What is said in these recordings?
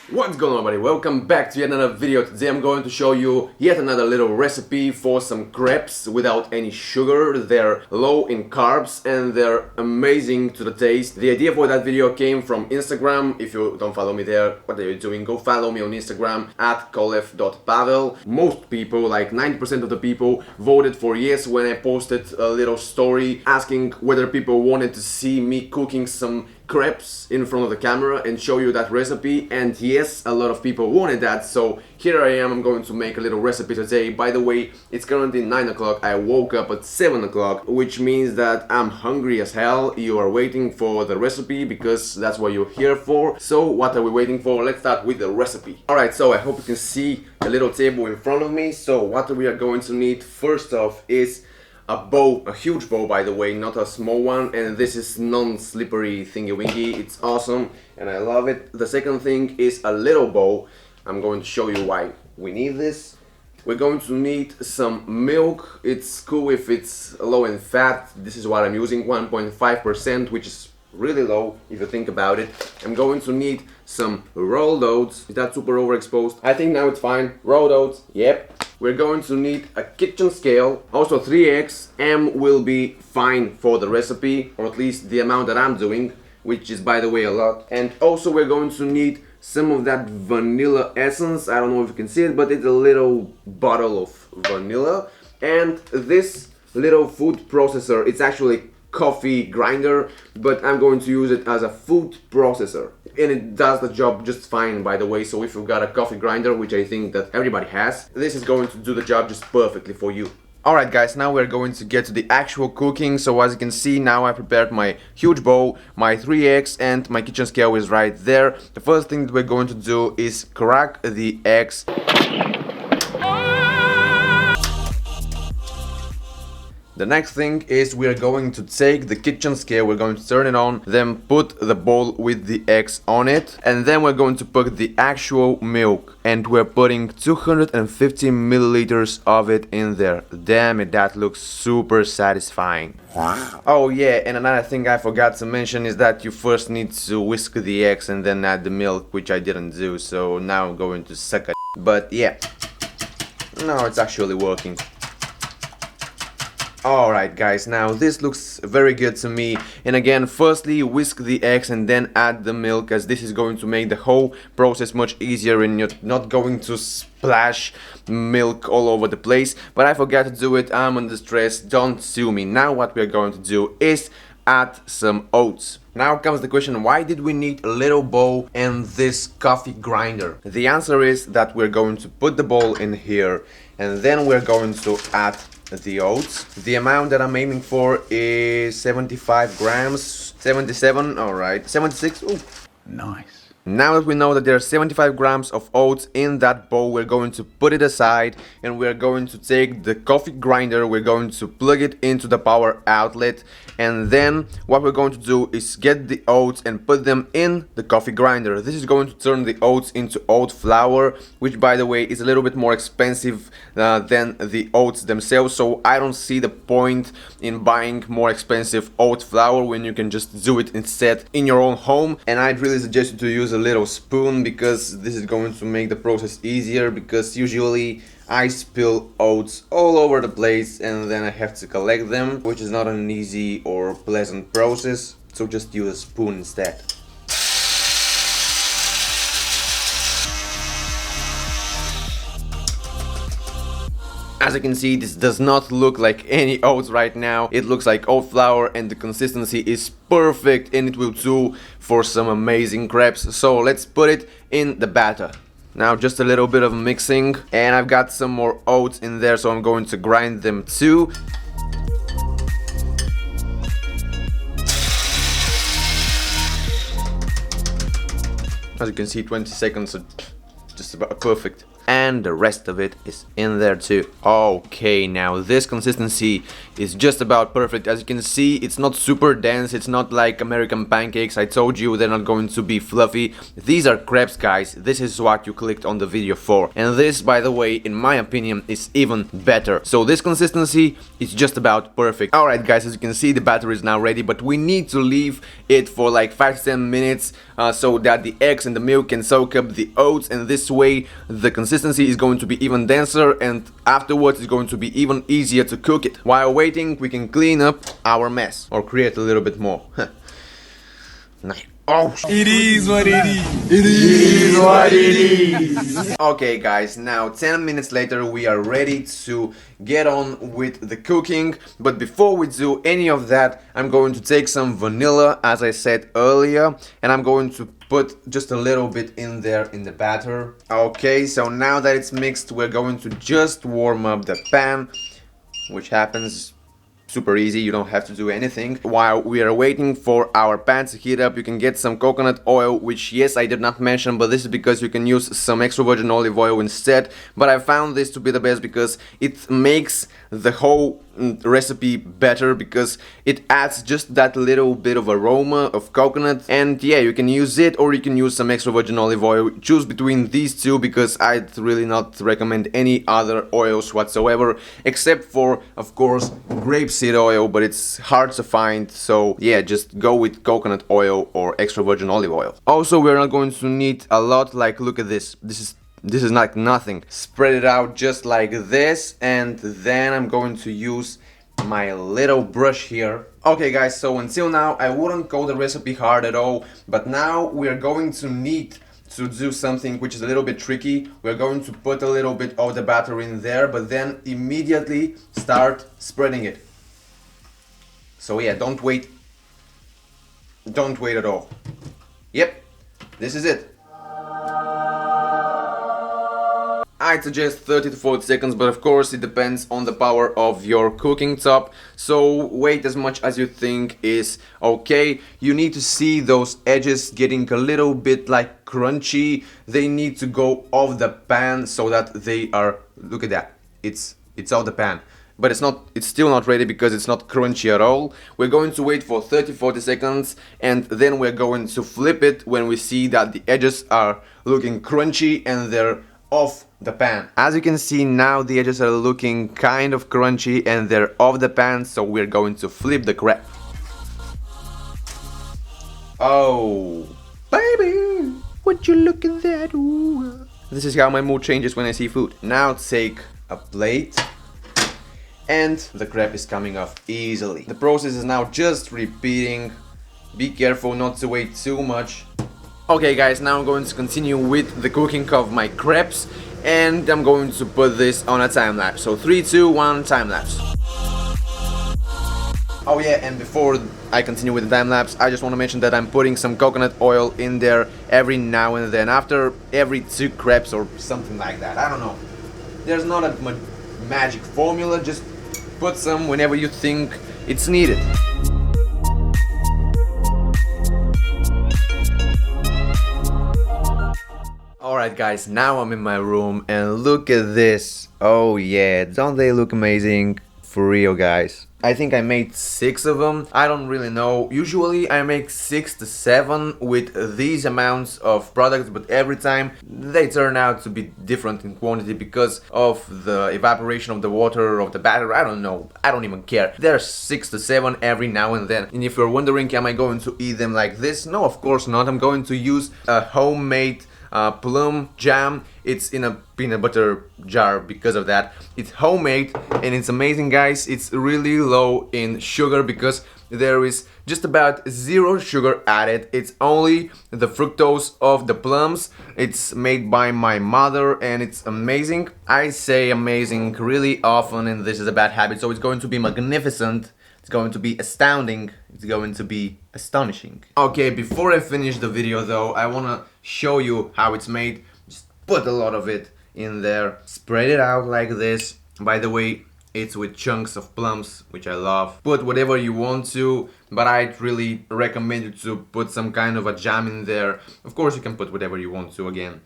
What's going on, everybody? Welcome back to yet another video. Today I'm going to show you yet another little recipe for some crepes without any sugar. They're low in carbs and they're amazing to the taste. The idea for that video came from Instagram. If you don't follow me there, what are you doing? Go follow me on Instagram at kolev.pavel. Most people, like 90% of the people, voted for yes when I posted a little story asking whether people wanted to see me cooking some crepes in front of the camera and show you that recipe, and yes, a lot of people wanted that, so here I am. I'm going to make a little recipe today. By the way, it's currently 9 o'clock. I woke up at 7 o'clock, which means that I'm hungry as hell. You are waiting for the recipe because that's what you're here for. So what are we waiting for? Let's start with the recipe. Alright, so I hope you can see the little table in front of me. So what we are going to need first off is a bowl, a huge bowl by the way, not a small one, and this is non-slippery thingy-wingy. It's awesome and I love it. The second thing is a little bowl. I'm going to show you why we need this. We're going to need some milk. It's cool if it's low in fat. This is what I'm using, 1.5%, which is really low if you think about it. I'm going to need some rolled oats. Is that super overexposed? I think now it's fine. Rolled oats, yep. We're going to need a kitchen scale, also 3 eggs. M will be fine for the recipe, or at least the amount that I'm doing, which is by the way a lot. And also we're going to need some of that vanilla essence. I don't know if you can see it, but it's a little bottle of vanilla. And this little food processor, it's actually coffee grinder, but I'm going to use it as a food processor, and it does the job just fine, by the way. So if you've got a coffee grinder, which I think that everybody has, this is going to do the job just perfectly for you. Alright guys, now we're going to get to the actual cooking. So as you can see, now I prepared my huge bowl, my 3 eggs, and my kitchen scale is right there. The first thing that we're going to do is crack the eggs. The next thing is we're going to take the kitchen scale, we're going to turn it on, then put the bowl with the eggs on it, and then we're going to put the actual milk, and we're putting 250 milliliters of it in there. Damn it, that looks super satisfying. Wow. Oh yeah, and another thing I forgot to mention is that you first need to whisk the eggs and then add the milk, which I didn't do, so now I'm going to suck it. But yeah, no, it's actually working. Alright guys, now this looks very good to me, and again, firstly whisk the eggs and then add the milk, as this is going to make the whole process much easier and you're not going to splash milk all over the place. But I forgot to do it, I'm under stress, don't sue me. Now what we're going to do is add some oats. Now comes the question, why did we need a little bowl and this coffee grinder? The answer is that we're going to put the bowl in here and then we're going to add the oats. The amount that I'm aiming for is 75 grams, 77, alright, 76, ooh. Nice. Now that we know that there are 75 grams of oats in that bowl, we're going to put it aside and we're going to take the coffee grinder, we're going to plug it into the power outlet, and then what we're going to do is get the oats and put them in the coffee grinder. This is going to turn the oats into oat flour, which by the way is a little bit more expensive than the oats themselves, so I don't see the point in buying more expensive oat flour when you can just do it instead in your own home. And I'd really suggest you to use a little spoon, because this is going to make the process easier, because usually I spill oats all over the place and then I have to collect them, which is not an easy or pleasant process, so just use a spoon instead. As you can see, this does not look like any oats right now. It looks like oat flour and the consistency is perfect, and it will do for some amazing crepes. So let's put it in the batter. Now just a little bit of mixing, and I've got some more oats in there, so I'm going to grind them too. As you can see, 20 seconds are just about perfect. and the rest of it is in there too. Okay, now this consistency is just about perfect. As you can see, it's not super dense, it's not like American pancakes. I told you they're not going to be fluffy. These are crepes, guys. This is what you clicked on the video for. And this, by the way, in my opinion, is even better. So this consistency is just about perfect. Alright guys, as you can see, the batter is now ready, but we need to leave it for like 5 to 10 minutes so that the eggs and the milk can soak up the oats, and this way the consistency is going to be even denser, and afterwards it's going to be even easier to cook it. While waiting, we can clean up our mess or create a little bit more. Nice. Oh, it is what it is. It is what it is. Okay guys, now 10 minutes later we are ready to get on with the cooking, but before we do any of that, I'm going to take some vanilla, as I said earlier, and I'm going to put just a little bit in there in the batter. Okay, so now that it's mixed, we're going to just warm up the pan, which happens super easy, you don't have to do anything. While we are waiting for our pan to heat up, you can get some coconut oil, which yes, I did not mention, but this is because you can use some extra virgin olive oil instead. But I found this to be the best because it makes the whole recipe better, because it adds just that little bit of aroma of coconut. And yeah, you can use it or you can use some extra virgin olive oil. Choose between these two, because I'd really not recommend any other oils whatsoever, except for, of course, grapeseed oil, but it's hard to find. So yeah, just go with coconut oil or extra virgin olive oil. Also, we're not going to need a lot. Like, look at this. This is like nothing. Spread it out just like this, and then I'm going to use my little brush here. Okay guys, so until now I wouldn't call the recipe hard at all, but now we are going to need to do something which is a little bit tricky. We're going to put a little bit of the batter in there, but then immediately start spreading it. So yeah, don't wait at all. Yep, this is it. I'd suggest 30 to 40 seconds, but of course it depends on the power of your cooking top, so wait as much as you think is okay. You need to see those edges getting a little bit like crunchy. They need to go off the pan so that they are, look at that, it's off the pan. But it's still not ready because it's not crunchy at all. We're going to wait for 30-40 seconds, and then we're going to flip it when we see that the edges are looking crunchy and they're off the pan. As you can see now, the edges are looking kind of crunchy and they're off the pan, so we're going to flip the crepe. Oh, baby, would you look at that? Ooh. This is how my mood changes when I see food. Now take a plate, and the crepe is coming off easily. The process is now just repeating. Be careful not to wait too much. Okay guys, now I'm going to continue with the cooking of my crepes, and I'm going to put this on a time lapse. So 3, 2, 1, time lapse. Oh yeah, and before I continue with the time lapse, I just want to mention that I'm putting some coconut oil in there every now and then, after every 2 crepes or something like that. I don't know. There's not a magic formula, just put some whenever you think it's needed. Alright guys, now I'm in my room and look at this. Oh yeah, don't they look amazing? For real guys. I think I made 6 of them. I don't really know. Usually I make 6 to 7 with these amounts of products, but every time they turn out to be different in quantity because of the evaporation of the water, of the batter. I don't know. I don't even care. There's 6 to 7 every now and then. And if you're wondering, am I going to eat them like this? No, of course not. I'm going to use a homemade plum jam. It's in a peanut butter jar because of that. It's homemade and it's amazing guys. It's really low in sugar because there is just about 0 sugar added. It's only the fructose of the plums. It's made by my mother and it's amazing. I say amazing really often, and this is a bad habit, so it's going to be magnificent. It's going to be astounding. It's going to be astonishing. Okay, before I finish the video though, I wanna show you how it's made. Just put a lot of it in there. Spread it out like this. By the way, it's with chunks of plums, which I love. Put whatever you want to, but I'd really recommend you to put some kind of a jam in there. Of course, you can put whatever you want to again.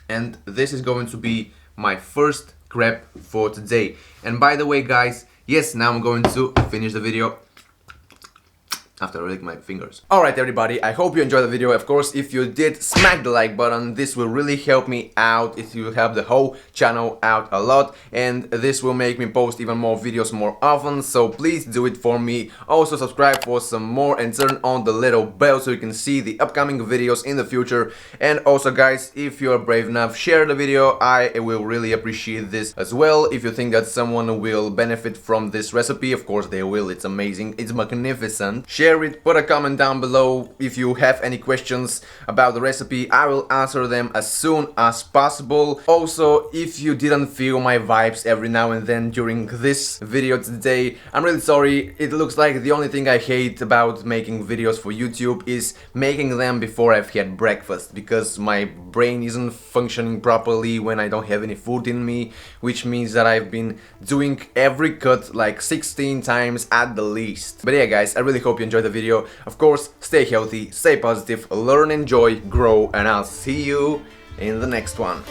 And this is going to be my first crepe for today. And by the way guys, yes, now I'm going to finish the video after I lick my fingers. Alright everybody, I hope you enjoyed the video. Of course, if you did, smack the like button. This will really help me out. It will help the whole channel out a lot, and this will make me post even more videos more often, so please do it for me. Also subscribe for some more and turn on the little bell so you can see the upcoming videos in the future. And also guys, if you're brave enough, share the video. I will really appreciate this as well. If you think that someone will benefit from this recipe, of course they will. It's amazing, it's magnificent. Share it, put a comment down below if you have any questions about the recipe. I will answer them as soon as possible. Also, if you didn't feel my vibes every now and then during this video today, I'm really sorry. It looks like the only thing I hate about making videos for YouTube is making them before I've had breakfast, because my brain isn't functioning properly when I don't have any food in me, which means that I've been doing every cut like 16 times at the least. But yeah guys, I really hope you enjoyed the video. Of course, stay healthy, stay positive, learn, enjoy, grow, and I'll see you in the next one.